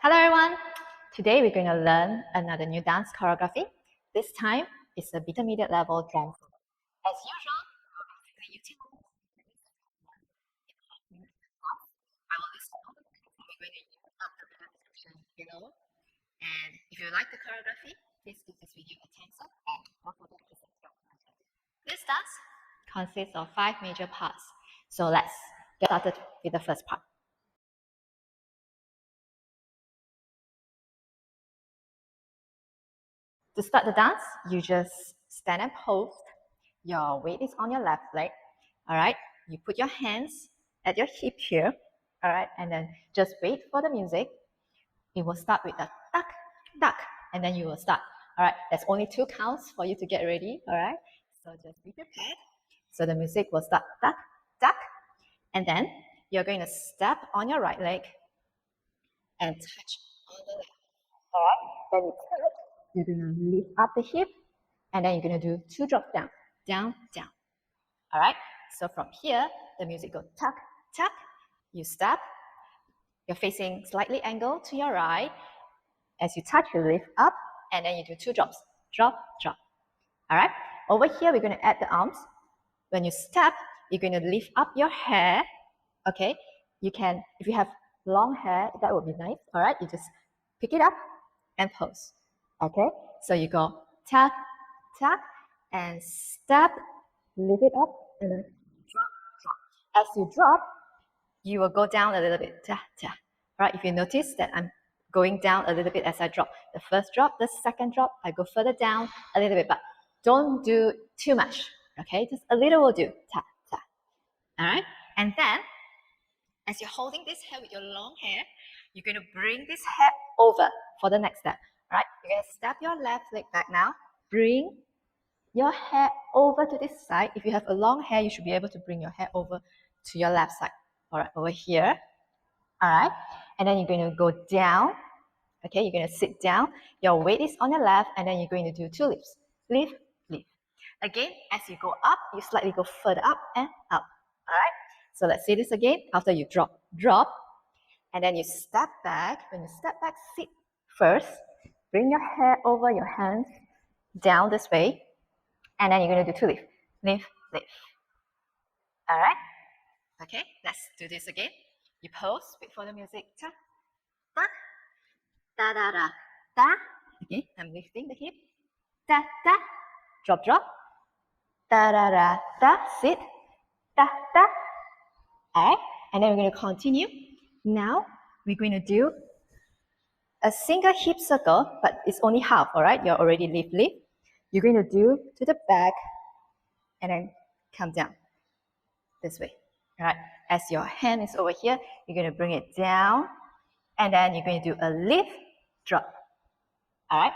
Hello everyone! Today we're going to learn another new dance choreography. This time it's a intermediate level drum solo. As usual, we'll basically utilize I will list all the things that we're going to use after the description below. And if you like the choreography, please give this video a thumbs up and don't forget to subscribe. This dance consists of 5 major parts. So let's get started with the first part. To start the dance, you just stand and pose. Your weight is on your left leg. All right. You put your hands at your hip here. All right. And then just wait for the music. It will start with a duck, duck, and then you will start. All right. There's only 2 counts for you to get ready. All right. So just be prepared. So the music will start duck, duck, and then you're going to step on your right leg and touch on the left. All right. Then you touch. You're going to lift up the hip, and then you're going to do 2 drops down, down, down. All right. So from here, the music goes tuck, tuck. You step. You're facing slightly angled to your right. As you touch, you lift up, and then you do 2 drops, drop, drop. All right. Over here, we're going to add the arms. When you step, you're going to lift up your hair. Okay. You can, if you have long hair, that would be nice. All right. You just pick it up and pose. Okay, so you go tap, tap, and step, lift it up, and then drop, drop. As you drop, you will go down a little bit. Ta, ta. Right, if you notice that I'm going down a little bit as I drop. The first drop, the second drop, I go further down a little bit, but don't do too much. Okay, just a little will do. Ta, ta. All right, and then as you're holding this hair with your long hair, you're going to bring this hair over for the next step. Right? You're going to step your left leg back now. Bring your hair over to this side. If you have a long hair, you should be able to bring your hair over to your left side. All right, over here. All right. And then you're going to go down. Okay, you're going to sit down. Your weight is on your left, and then you're going to do 2 lifts. Lift, lift. Again, as you go up, you slightly go further up and up. All right. So let's see this again. After you drop, drop. And then you step back. When you step back, sit first. Bring your hair over your hands down this way. And then you're going to do 2 lift. Lift, lift. All right? Okay, let's do this again. You pose, wait for the music. Ta, ta, da, da, da, da. Okay, I'm lifting the hip. Da, da. Drop, drop. Da, da, da, da. Sit. Da, da. All right, and then we're going to continue. Now, we're going to do a single hip circle, but it's only half, all right? You're already lift, lift. You're going to do to the back and then come down this way, all right? As your hand is over here, you're going to bring it down, and then you're going to do a lift, drop, all right?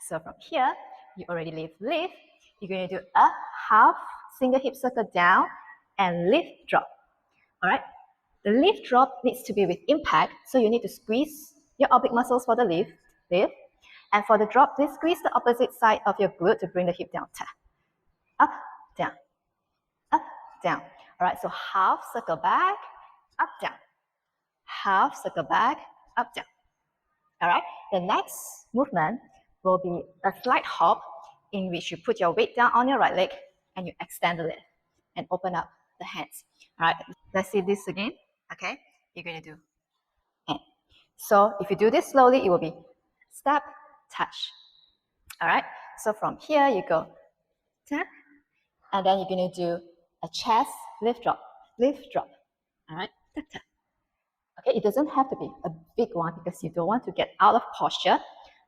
So from here, you already lift, lift. You're going to do a half single hip circle down and lift, drop, all right? The lift drop needs to be with impact, so you need to squeeze your oblique muscles for the lift, lift. And for the drop, please squeeze the opposite side of your glute to bring the hip down. Ta. Up, down, up, down. All right, so half circle back, up, down. Half circle back, up, down. All right, the next movement will be a slight hop in which you put your weight down on your right leg and you extend the leg and open up the hands. All right, let's see this again. Okay, you're going to do hand. So if you do this slowly, it will be step, touch. All right, so from here you go tap, and then you're going to do a chest lift drop, all right, tap, tap. Okay, it doesn't have to be a big one because you don't want to get out of posture.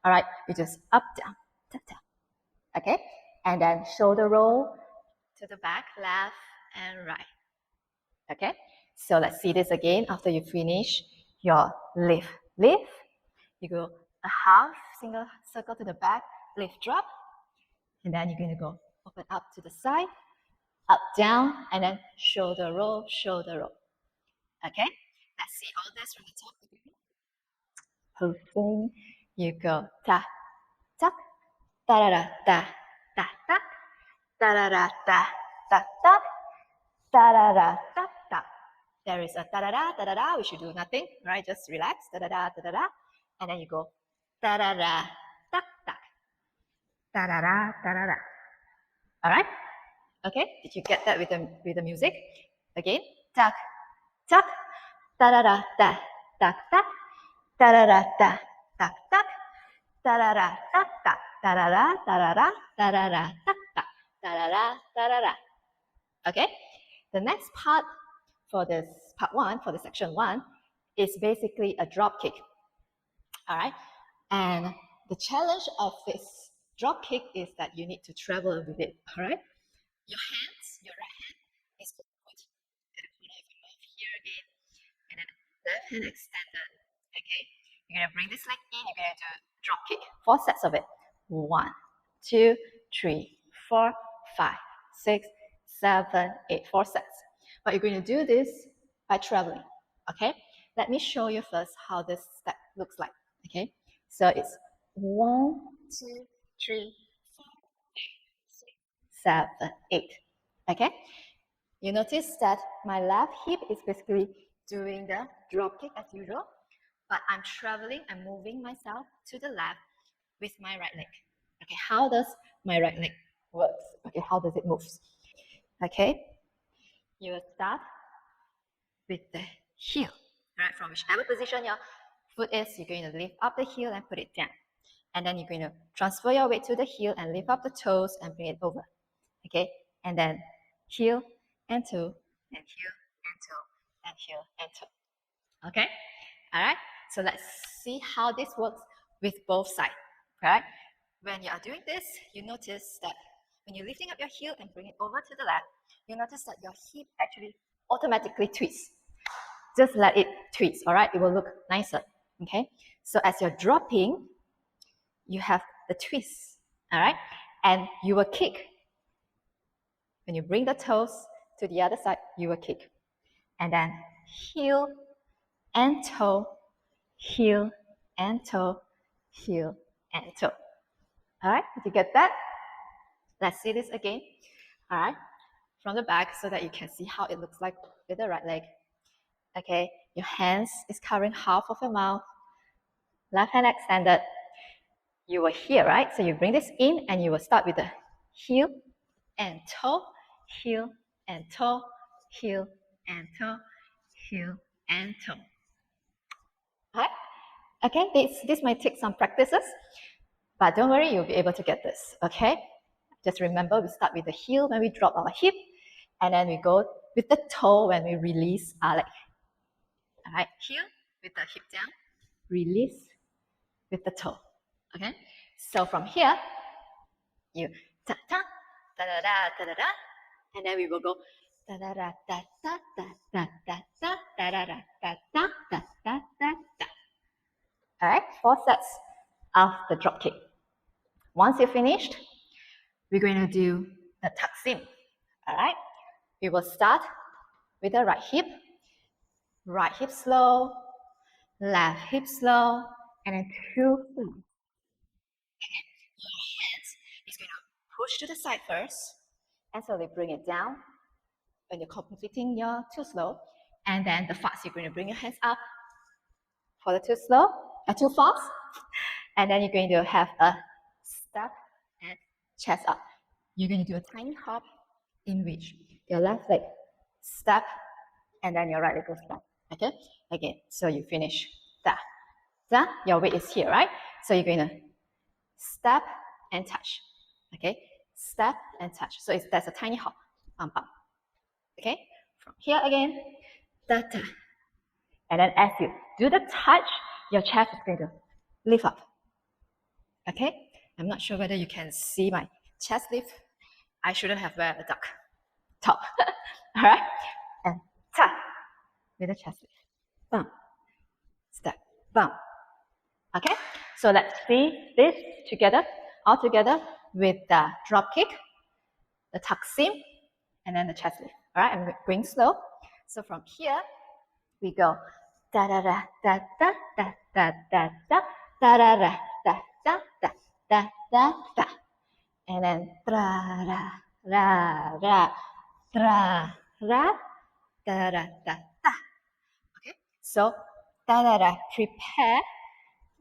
All right, you just up, down, tap, tap. Okay, and then shoulder roll to the back, left and right. Okay, so let's see this again. After you finish your lift, lift, you go a half single circle to the back, lift, drop, and then you're going to go open up to the side, up, down, and then shoulder roll, shoulder roll. Okay, let's see all this from the top again. Posing, you go ta, tuck, da da da da da da da da da da da da da da da da da. There is a da da da da da da. We should do nothing, right? Just relax, da da da da da da, and then you go da da da, tak tak, da da da da da da. All right? Okay, did you get that with the music? Again, tak tak, da da da da, tak tak, da da da da, tak tak, da da da tak tak, da da da da da da, da da da tak tak, da da da da da da. Okay, the next part for this part 1, for the section 1, is basically a drop kick. All right, and the challenge of this drop kick is that you need to travel with it. All right, your right hand is put at the corner of your mouth here again, and then left hand extended. Okay, you're gonna bring this leg in. You're gonna do drop kick. 4 sets of it. 1, 2, 3, 4, 5, 6, 7, 8. 4 sets. But you're going to do this by traveling. Okay, let me show you first how this step looks like. Okay, so it's 1, 2, 3, 4, 5, 6, 7, 8. Okay, you notice that my left hip is basically doing the drop kick as usual, but I'm traveling, I'm moving myself to the left with my right leg. Okay, how does my right leg work? Okay, how does it move? Okay, you will start with the heel, right? From whichever position your foot is, you're going to lift up the heel and put it down. And then you're going to transfer your weight to the heel and lift up the toes and bring it over. Okay, and then heel and toe, and heel and toe, and heel and toe. Okay, all right, so let's see how this works with both sides. All right, when you are doing this, you notice that when you're lifting up your heel and bring it over to the left, you notice that your hip actually automatically twists. Just let it twist, all right? It will look nicer, okay? So as you're dropping, you have the twist, all right? And you will kick. When you bring the toes to the other side, you will kick. And then heel and toe, heel and toe, heel and toe. All right, did you get that? Let's see this again. All right, from the back so that you can see how it looks like with the right leg. Okay, your hands is covering half of your mouth. Left hand extended. You were here, right? So you bring this in and you will start with the heel and toe, heel and toe, heel and toe, heel and toe. All right? Okay, this might take some practices, but don't worry, you'll be able to get this, okay? Just remember, we start with the heel when we drop our hip, and then we go with the toe when we release our leg. All right, heel with the hip down, release with the toe, okay? So from here, you ta-ta, da-da-da, da-da-da, and then we will go da-da-da, da-da, da-da, da-da, da-da-da, da-da, da-da, da-da. All right, 4 sets of the drop kick. Once you're finished, we're going to do the taksim. All right, we will start with the right hip slow, left hip slow, and then 2 slow. Your hands is going to push to the side first, and slowly bring it down when you're completing your 2 slow, and then the fast, you're going to bring your hands up for the 2 slow, 2 fast, and then you're going to have a step and chest up. You're going to do a tiny hop in which your left leg step, and then your right leg goes back. Okay, again, so you finish da, da, your weight is here, right? So you're going to step and touch, okay? Step and touch. So there's a tiny hop, bump, bump. Okay, from here again, da, da. And then as you do the touch, your chest is going to lift up. Okay, I'm not sure whether you can see my chest lift. I shouldn't have wear a duck top. All right, and tap with the chest lift. Bump, step, bump. Okay, so let's see this together, all together with the drop kick, the taksim, and then the chest lift. All right, I'm going slow. So from here, we go da da da da da da da da da da da da da da da da da da, and then tra ra ra ra tra ra da da da da. Okay, so da da da, prepare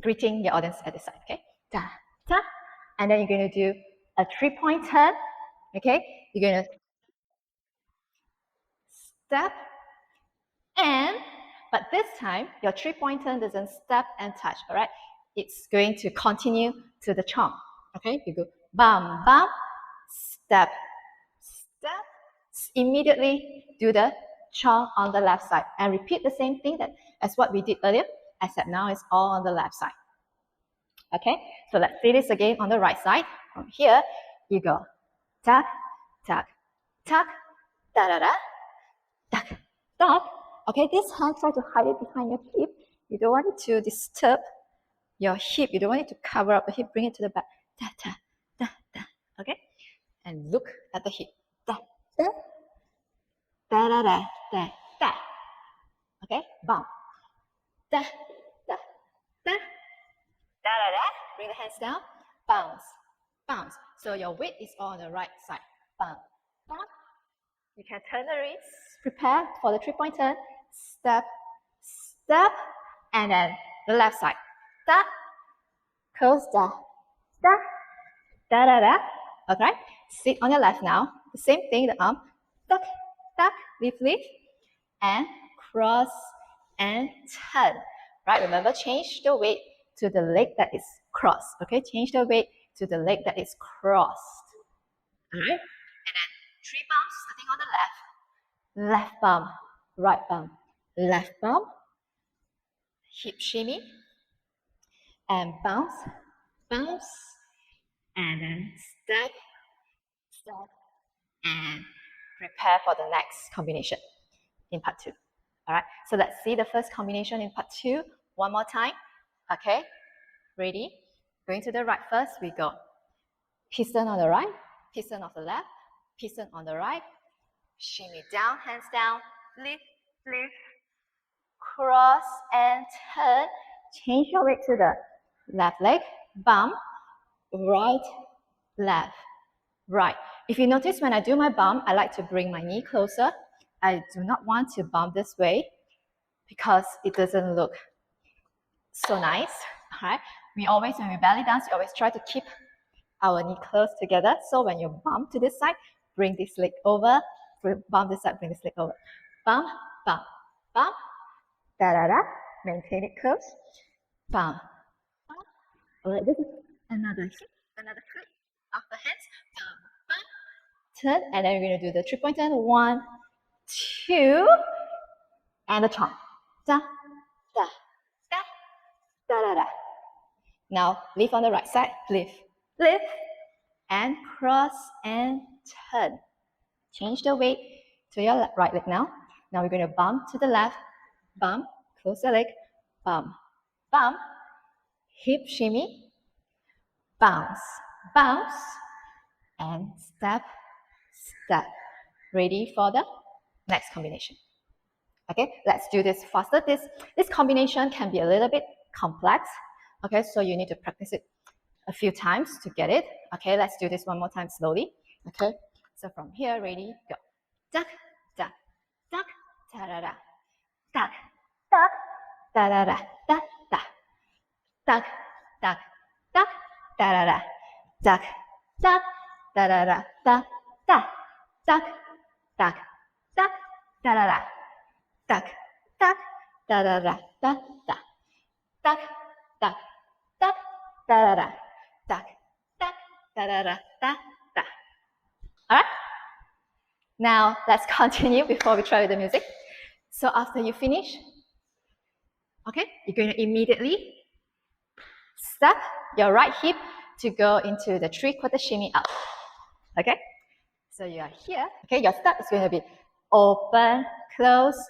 greeting your audience at the side. Okay, da da, and then you're going to do a 3-point turn. Okay, you're going to step and, but this time your 3-point turn doesn't step and touch. All right, it's going to continue to the chong. Okay, you go bum bum, step step, immediately do the chong on the left side and repeat the same thing that as what we did earlier, except now it's all on the left side. Okay, so let's see this again on the right side. From here, you go tuck, tuck, tuck, da da da, tuck, tuck. Okay, this hand, try to hide it behind your hip. You don't want it to disturb your hip. You don't want it to cover up the hip. Bring it to the back. Da da da da. Okay, and look at the hip. Da da da da da da da. Okay, bump. Da da da da da da. Bring the hands down. Bounce, bounce. So your weight is on the right side. Bump, bump. You can turn the wrist. Prepare for the 3-point turn. Step, step, and then the left side. Da, close, da, da, da, da, da. Okay. Sit on your left now. The same thing. The arm. Tuck, tuck, lift, lift, and cross and turn. Right. Remember, change the weight to the leg that is crossed. Okay. Change the weight to the leg that is crossed. All right. And then 3 bumps starting on the left. Left bump, right bump, left bump, hip shimmy, and bounce, bounce, and then step, step, and prepare for the next combination in part 2. All right, so let's see the first combination in part 2 one more time. Okay, ready? Going to the right first, we go piston on the right, piston on the left, piston on the right, shimmy down, hands down, lift, lift, cross and turn. Change your weight to the left leg, bump, right, left, right. If you notice when I do my bump, I like to bring my knee closer. I do not want to bump this way because it doesn't look so nice. All right. When we belly dance, we always try to keep our knee close together. So when you bump to this side, bring this leg over. Bump this side, bring this leg over. Bump, bump, bump. Da da da. Maintain it close. Bump, bump. All right. This is another hip, another flip of the hands. Bump, bump. Turn, and then we're going to do the 3-point turn. 1, 2, and the chomp. Da, da, da, da, da, da. Now lift on the right side. Lift, lift, and cross and turn. Change the weight to your right leg now. Now we're going to bump to the left. Bump, close the leg. Bump, bump, hip shimmy, bounce, bounce, and step, step. Ready for the next combination. Okay, let's do this faster. This combination can be a little bit complex. Okay, so you need to practice it a few times to get it. Okay, let's do this one more time slowly. Okay, so from here, ready, go. Duck, duck, duck, da da da. Duck, duck, da da da, da da. Duck, duck, duck, da da da. Duck, duck, da da da, da da. Duck, duck, duck, da da da. Duck, duck, da da da, da da. Duck, duck, duck, da da da. Duck, duck, da da da, da da. All right. Now let's continue before we try with the music. So after you finish, okay, you're going to immediately step your right hip to go into the 3/4 shimmy up. Okay, so you are here. Okay, your step is going to be open, close,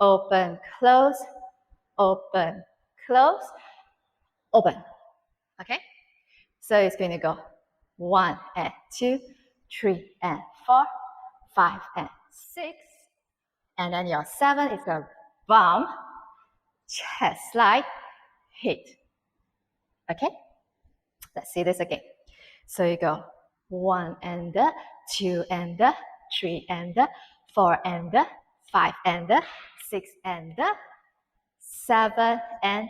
open, close, open, close, open. Okay, so it's going to go 1 and 2, 3 and 4, 5 and 6, and then your 7 is a bump, chest slide, hit. Okay, let's see this again. So you go 1 and 2 and 3 and 4 and 5 and 6 and 7 and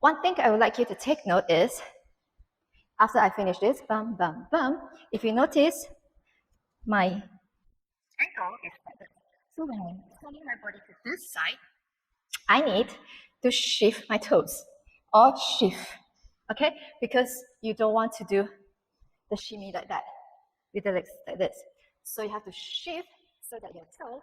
One thing I would like you to take note is, after I finish this, bum, bum, bum, if you notice, my ankle is like this. So when I'm turning my body to this side, I need to shift my toes or shift, okay? Because you don't want to do the shimmy like that with the legs like this. So you have to shift so that your toe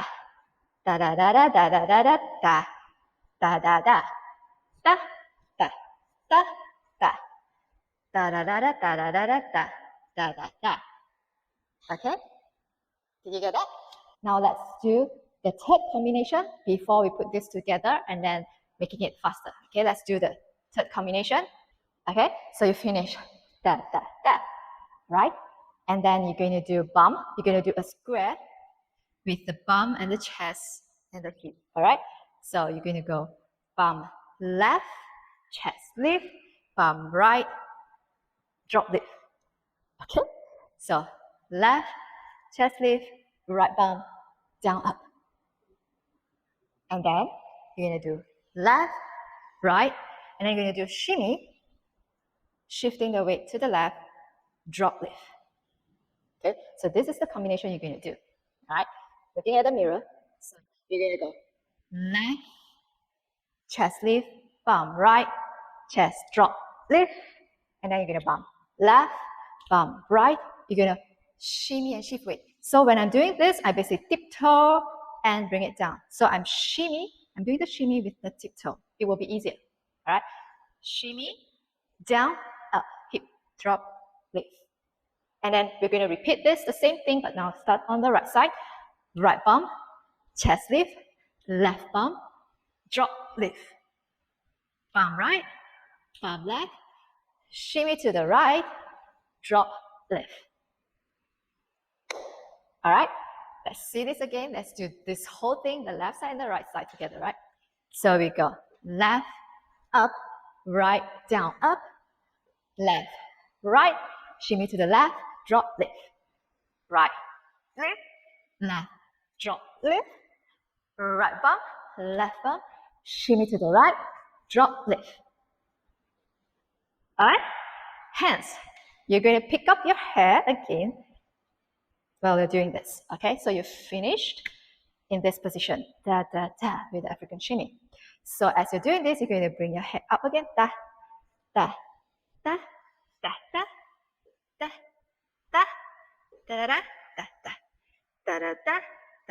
da, da da da da da da da da da, da da da, da da da da, da da da da da da da da da, da da da. Okay, did you get that? Now let's do the third combination before we put this together and then making it faster. Okay, let's do the third combination. Okay, so you finish da da da, right? And then you're going to do bump. You're going to do a square with the bum and the chest and the hip. All right, so you're going to go bum left, chest lift, bum right, drop lift. Okay, so left, chest lift, right bum, down up. And then you're going to do left, right, and then you're going to do shimmy, shifting the weight to the left, drop lift. Okay, so this is the combination you're going to do. All right, looking at the mirror, so you're going to go left, chest lift, bum right, chest drop lift, and then you're going to bump left, bump right. You're going to shimmy and shift weight. So when I'm doing this, I basically tiptoe and bring it down. So I'm doing the shimmy with the tiptoe. It will be easier. All right, shimmy, down, up, hip, drop, lift. And then we're going to repeat this, the same thing, but now start on the right side. Right bump, chest lift, left bump, drop, lift. Bump right, bump left, shimmy to the right, drop, lift. All right, let's see this again. Let's do this whole thing, the left side and the right side together, right? So we go left, up, right, down, up, left, right, shimmy to the left, drop, lift. Right, lift, left, drop, lift, right bump, left bump, shimmy to the right, drop, lift. All right, hands. You're going to pick up your hair again while you're doing this. Okay, so you finished in this position, da da da, with the African shimmy. So as you're doing this, you're going to bring your head up again, da da da da da da da da da da da da da da